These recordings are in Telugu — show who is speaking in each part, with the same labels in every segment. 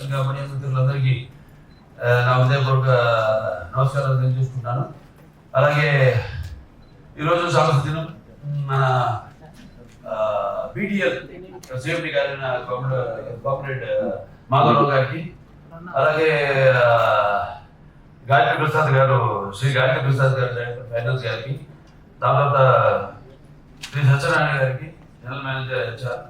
Speaker 1: పత్రికా మిత్రులందరికీ నా హృదయపూర్వక నమస్కారాలు తెలియజేసుకుంటాను. అలాగే ఈరోజు సమస్య దినం మన బీటీఎల్ సేఫ్టీ గారి కోఆపరేట్ మాధవరావు గారికి, అలాగే గాయత్రి ప్రసాద్ గారు, శ్రీ గాయత్రి ప్రసాద్ గారు డైరెక్టర్ ఫైనాన్స్ గారికి, తర్వాత శ్రీ సత్యనారాయణ గారికి general manager HR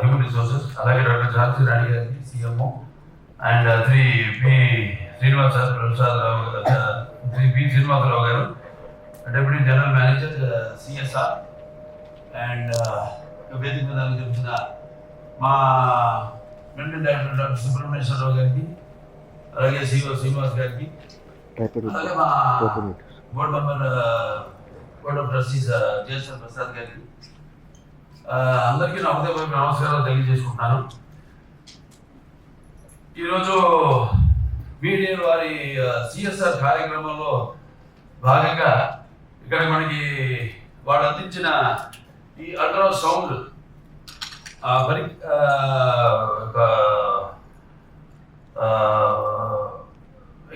Speaker 1: human resources, అలాగే డాక్టర్ ఝాన్సీ రాణి గారికి సిఎంఓ, అండ్ శ్రీ శ్రీనివాసరావు గారు deputy general manager CSR, and వేదిక మీద తెలిసిన మా మెడికల్ డైరెక్టర్ డాక్టర్ సుబ్రహ్మణ్యేశ్వరరావు గారికి, అలాగే సిఓ శ్రీనివాస్ గారికి, అలాగే మా board member board of trustees Jayashwar Prasad గారికి, అందరికీ నా హృదయపూర్వక నమస్కారాలు తెలియజేసుకుంటున్నాను. ఈరోజు బీడీఎల్ వారి సిఎస్ఆర్ కార్యక్రమంలో భాగంగా ఇక్కడ మనకి వాళ్ళు అందించిన ఈ అల్ట్రాసౌండ్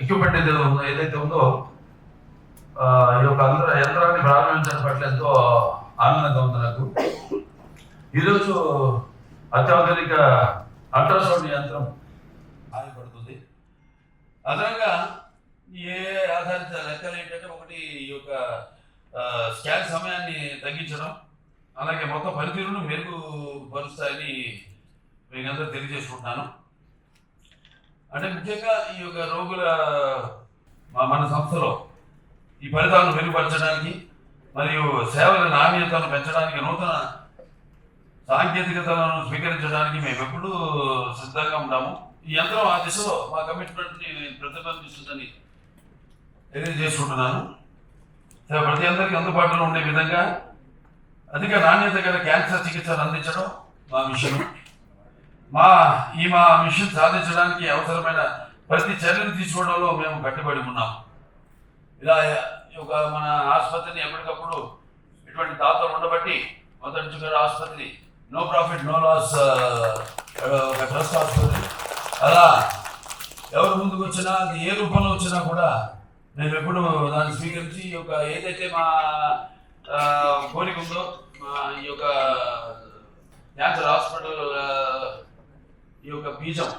Speaker 1: ఎక్విప్మెంట్ ఏదైతే ఉందో ఈ యొక్క యంత్రాన్ని ప్రారంభించడం పట్ల ఎంతో ఆనందంగా ఉంది నాకు. ఈరోజు అత్యాధునిక అల్ట్రాసౌండ్ యంత్రం సహాయపడుతుంది. అదనంగా ఏ ఆధారిత లెక్కలు ఏంటంటే, ఒకటి ఈ యొక్క స్కాన్ సమయాన్ని తగ్గించడం, అలాగే మొత్తం పనితీరును మెరుగుపరుస్తాయని మీకు అందరూ తెలియజేసుకుంటున్నాను. అంటే ముఖ్యంగా ఈ యొక్క రోగుల మన సంస్థలో ఈ ఫలితాలను మెరుగుపరచడానికి మరియు సేవల నాణ్యతను పెంచడానికి, నూతన సాంకేతికతలను స్వీకరించడానికి మేము ఎప్పుడూ సిద్ధంగా ఉంటాము. ఈ యంత్రం ఆ దిశలో మా కమిట్మెంట్ని ప్రతిబింబిస్తుందని తెలియజేసుకుంటున్నాను. ప్రతి అందరికీ అందుబాటులో ఉండే విధంగా అధిక నాణ్యత గల క్యాన్సర్ చికిత్సను అందించడం మా మిషన్. మా మిషన్ సాధించడానికి అవసరమైన ప్రతి చర్యలు తీసుకోవడంలో మేము కట్టుబడి ఉన్నాము. ఇలా ఒక మన ఆసుపత్రిని ఎప్పటికప్పుడు ఇటువంటి దాతలు ఉండబట్టి మొదటి చుక్కర ఆసుపత్రి నో ప్రాఫిట్ నో లాస్ ఒక ట్రస్ట్ ఆసుపత్రి. అలా ఎవరు ముందుకు వచ్చినా, ఏ రూపంలో వచ్చినా కూడా మేము ఎప్పుడు దాన్ని స్వీకరించి ఈ యొక్క ఏదైతే మా కోరిక ఉందో, మా ఈ యొక్క క్యాన్సర్ హాస్పిటల్ ఈ యొక్క బీజం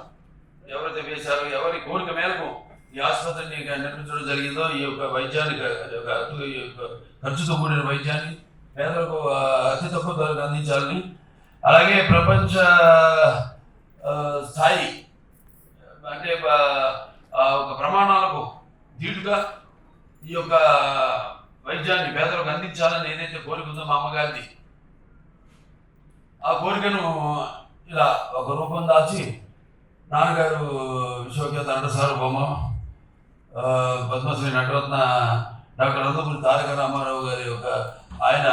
Speaker 1: ఎవరైతే వేశారో, ఎవరి కోరిక మేరకు ఈ ఆసుపత్రిని నిర్మించడం జరిగిందో, ఈ యొక్క వైద్యానికి ఖర్చుతో కూడిన వైద్యాన్ని పేదలకు అతి తక్కువ ధరకు అందించాలని, అలాగే ప్రపంచ స్థాయి అంటే ఒక ప్రమాణాలకు ధీటుగా ఈ యొక్క వైద్యాన్ని పేదలకు అందించాలని ఏదైతే కోరిక ఉందో మా అమ్మగారిది, ఆ కోరికను ఇలా ఒక రూపం దాచి నాన్నగారు విశ్వఖ్యాత నటసార్వభౌమ పద్మశ్రీ నటరత్న డాక్టర్ నందమూరి తారక రామారావు గారి యొక్క ఆయన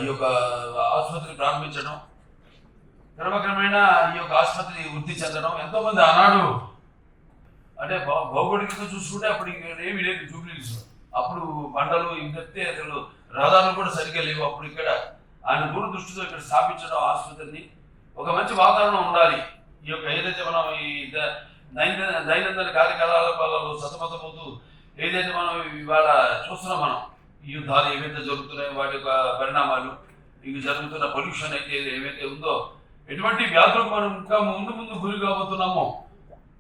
Speaker 1: ఈ యొక్క ఆసుపత్రిని ప్రారంభించడం, క్రమక్రమేణా ఈ యొక్క ఆసుపత్రి వృద్ధి చెందడం. ఎంతోమంది ఆనాడు అంటే భౌగోళికంగా చూసుకుంటే అప్పుడు ఏమీ లేదు జూబ్లీహిల్స్, అప్పుడు బండలు ఇంకెత్తే అసలు రహదారులు కూడా సరిగ్గా లేవు. అప్పుడు ఇక్కడ ఆయన దూరదృష్టితో ఇక్కడ స్థాపించడం ఆసుపత్రిని, ఒక మంచి వాతావరణం ఉండాలి. ఈ యొక్క ఏదైతే మనం ఈ దైనందిన కార్యకలాపాలలో సతమతమవుతూ ఏదైతే మనం ఇవాళ చూస్తున్నాం, మనం ఈ యుద్ధాలు ఏవైతే జరుగుతున్నాయో వాటి యొక్క పరిణామాలు, ఇంక జరుగుతున్న పొల్యూషన్ అయితే ఏవైతే ఉందో, ఎటువంటి వ్యాధులకు మనం ఇంకా ముందు గురి కాబోతున్నామో,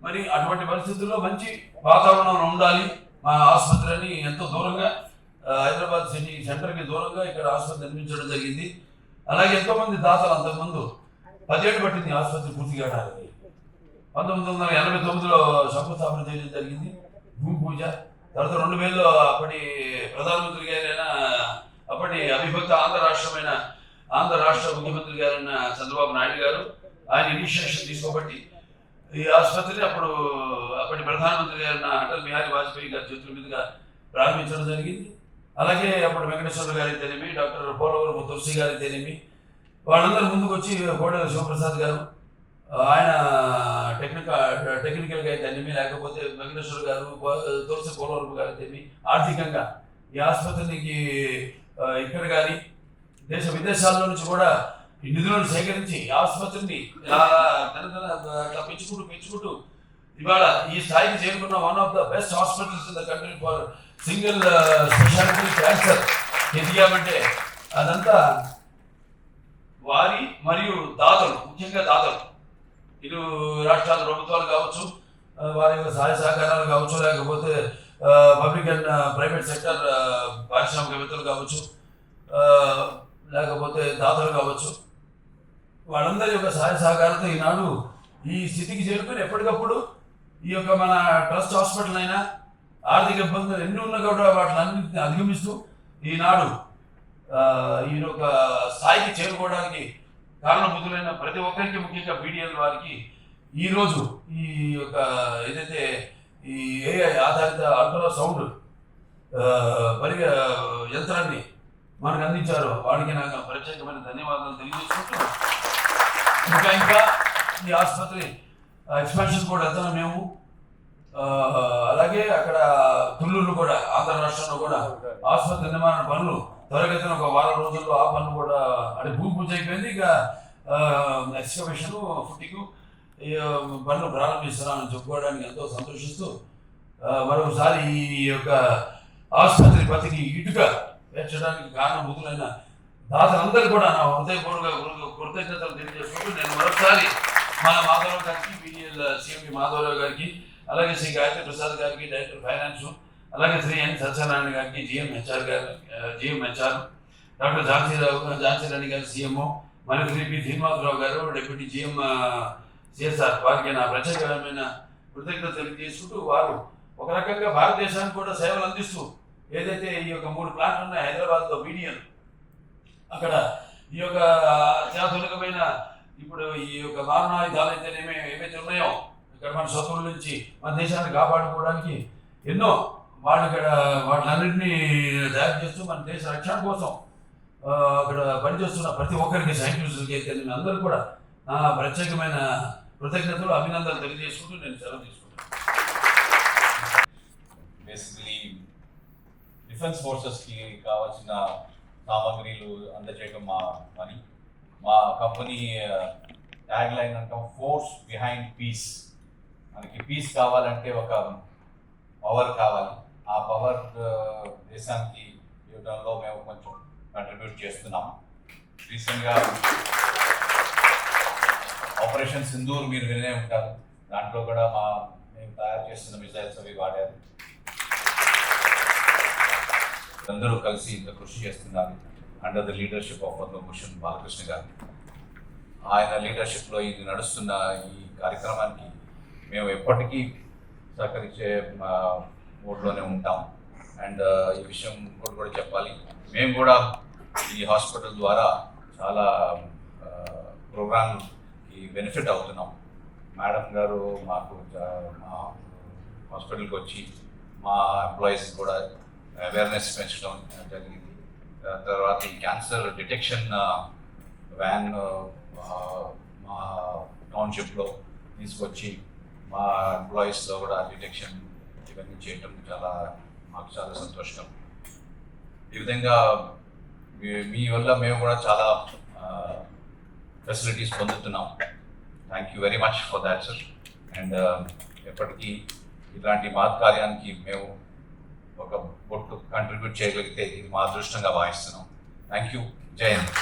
Speaker 1: మరి అటువంటి పరిస్థితుల్లో మంచి వాతావరణం ఉండాలి. మా ఆసుపత్రిని ఎంతో దూరంగా హైదరాబాద్ సిటీ సెంటర్కి దూరంగా ఇక్కడ ఆసుపత్రి నిర్మించడం జరిగింది. అలాగే ఎంతోమంది దాతలు అంతకుముందు 10 ఏళ్ళు పట్టింది ఆసుపత్రి పూర్తి కావడానికి. 1989లో శంకుస్థాపన చేయడం జరిగింది, భూమి పూజ. తర్వాత 2000లో అప్పటి ప్రధానమంత్రి గారైన, అప్పటి అవిభక్త ఆంధ్ర రాష్ట్ర ముఖ్యమంత్రి గారైన చంద్రబాబు నాయుడు గారు ఆయన ఇనిషియేషన్ తీసుకోబట్టి ఈ ఆసుపత్రిని అప్పటి ప్రధానమంత్రి గారైన అటల్ బిహారీ వాజ్పేయి గారి చేతుల మీదుగా ప్రారంభించడం జరిగింది. అలాగే అప్పుడు వెంకటేశ్వర గారి అయితేనేమి, డాక్టర్ పోలవరపు తులసి గారి అయితేనేమి, వాళ్ళందరూ ముందుకు వచ్చి కోడెల శివప్రసాద్ గారు ఆయన టెక్నికల్గా అయితేనేమి, లేకపోతే వెంకటేశ్వర గారు, తులసి పోలవరపు గారు అయితేనేమి, ఆర్థికంగా ఈ ఆసుపత్రికి ఇక్కడ కానీ దేశ విదేశాల్లో నుంచి కూడా ఈ నిధులను సేకరించి ఈ ఆసుపత్రిని ఇలా అట్లా పెంచుకుంటూ ఇవాళ ఈ స్థాయికి చేరుకున్న one of the best hospitals in the country for single specialty cancer ఎదిగామంటే అదంతా వారి మరియు దాతలు, ముఖ్యంగా దాతలు, ఇరు రాష్ట్రాల ప్రభుత్వాలు కావచ్చు, వారి సహాయ సహకారాలు కావచ్చు, లేకపోతే పబ్లిక్ అండ్ ప్రైవేట్ సెక్టర్ పారిశ్రామికవేత్తలు కావచ్చు, లేకపోతే దాతలు కావచ్చు, వాళ్ళందరి యొక్క సహాయ సహకారంతో ఈనాడు ఈ స్థితికి చేరుకుని ఎప్పటికప్పుడు ఈ యొక్క మన ట్రస్ట్ హాస్పిటల్ అయినా ఆర్థిక ఇబ్బందులు ఎన్ని ఉన్నా కూడా వాటిని అధిగమిస్తూ ఈనాడు ఈ యొక్క స్థాయికి చేరుకోవడానికి కారణభూతులైన ప్రతి ఒక్కరికి, ముఖ్యంగా బీడీఎల్ వారికి ఈరోజు ఈ యొక్క ఏదైతే ఈ ఏఐ ఆధారిత అల్ట్రాసౌండ్ యంత్రాన్ని మనకు అందించారో వాడికి నాకు ప్రత్యేకమైన ధన్యవాదాలు తెలియజేసుకుంటూ ఇంకా ఈ ఆసుపత్రి ఎక్స్పాన్షన్ కూడా వెళ్తున్నాం మేము. అలాగే అక్కడ తుళ్ళూరు కూడా, ఆంధ్ర రాష్ట్రంలో కూడా ఆసుపత్రి నిర్మాణ పనులు త్వరగతిన ఒక వారం రోజుల్లో ఆ పనులు కూడా అంటే భూమి పూజ అయిపోయింది. ఇక ఎక్స్కవేషన్ ఫుటింగ్ పనులు ప్రారంభిస్తున్నామని చెప్పుకోవడానికి ఎంతో సంతోషిస్తూ మరొకసారి ఈ యొక్క ఆసుపత్రి బతికి ఇటుక పెంచడానికి కారణభూతులైన దాతలందరూ కూడా నా హృదయపూర్వక కృతజ్ఞతలు తెలియజేసుకుంటూ నేను మరొకసారి మన మాధవరావు గారికి, బీడీఎల్ సిఎంపి మాధవరావు గారికి, అలాగే శ్రీ గాయత్రి ప్రసాద్ గారికి డైరెక్టర్ ఫైనాన్స్, అలాగే శ్రీ ఎన్ సత్యనారాయణ గారికి జిఎంహెచ్ఆర్, డాక్టర్ ఝాన్సీ రాణి గారు సిఎంఓ, మరియు శ్రీ పి శ్రీనివాసరావు గారు డిప్యూటీ జిఎం సిఎస్ఆర్, వారికి నా ప్రత్యేకమైన కృతజ్ఞత తెలియజేసుకుంటూ వారు ఒక రకంగా భారతదేశానికి కూడా సేవలు అందిస్తూ ఏదైతే ఈ యొక్క 3 ప్లాంట్లు ఉన్నాయి హైదరాబాద్లో బీడీఎల్, అక్కడ ఈ యొక్క అత్యాధునికమైన ఇప్పుడు ఈ యొక్క మారణాయుధాలు ఏవైతే ఉన్నాయో ఇక్కడ మన శత్రువుల నుంచి మన దేశాన్ని కాపాడుకోవడానికి ఎన్నో వాళ్ళు ఇక్కడ వాటిలన్నింటినీ తయారు చేస్తూ మన దేశ రక్షణ కోసం అక్కడ పనిచేస్తున్న ప్రతి ఒక్కరికి, సైంటిస్టులకి అయితే అందరూ కూడా నా ప్రత్యేకమైన కృతజ్ఞతలు, అభినందనలు తెలియజేసుకుంటూ నేను సెలవు తీసుకుంటాను.
Speaker 2: బేసికలీ డిఫెన్స్ ఫోర్సెస్కి కావాల్సిన సామాగ్రిలు అందజేయడం మా కంపెనీ ట్యాగ్ లైన్ అంటాం, ఫోర్స్ బిహైండ్ పీస్. మనకి పీస్ కావాలంటే ఒక పవర్ కావాలి. ఆ పవర్ దేశానికి ఇవ్వడంలో మేము కొంచెం కంట్రిబ్యూట్ చేస్తున్నాం. రీసెంట్గా ఆపరేషన్ సింధూర్ మీరు వినే ఉంటారు, దాంట్లో కూడా మేము తయారు చేస్తున్న మిసైల్స్ అవి వాడారు. అందరూ కలిసి ఇంత కృషి చేస్తున్నారు under the leadership of Padma Bhushan Balakrishna గారు. ఆయన లీడర్షిప్లో ఇది నడుస్తున్న ఈ కార్యక్రమానికి మేము ఎప్పటికీ సహకరించే మూడ్లోనే ఉంటాం. అండ్ ఈ విషయం కూడా చెప్పాలి, మేము కూడా ఈ హాస్పిటల్ ద్వారా చాలా ప్రోగ్రామ్కి బెనిఫిట్ అవుతున్నాం. మేడం గారు మాకు మా హాస్పిటల్కి వచ్చి మా ఎంప్లాయీస్ కూడా అవేర్నెస్ పెంచడం జరిగింది. తర్వాత ఈ క్యాన్సర్ డిటెక్షన్ వ్యాన్ మా టౌన్షిప్లో తీసుకొచ్చి మా ఎంప్లాయీస్లో కూడా డిటెక్షన్ ఇవన్నీ చేయటం మాకు చాలా సంతోషం. ఈ విధంగా మీ వల్ల మేము కూడా చాలా ఫెసిలిటీస్ పొందుతున్నాం. Thank you very much for that sir. And ఎప్పటికీ ఇలాంటి మహత్ కార్యానికి మేము ఒక బొట్టు కంట్రిబ్యూట్ చేయగలిగితే ఇది మా అదృష్టంగా భావిస్తున్నాం. Thank you. జై హింద్.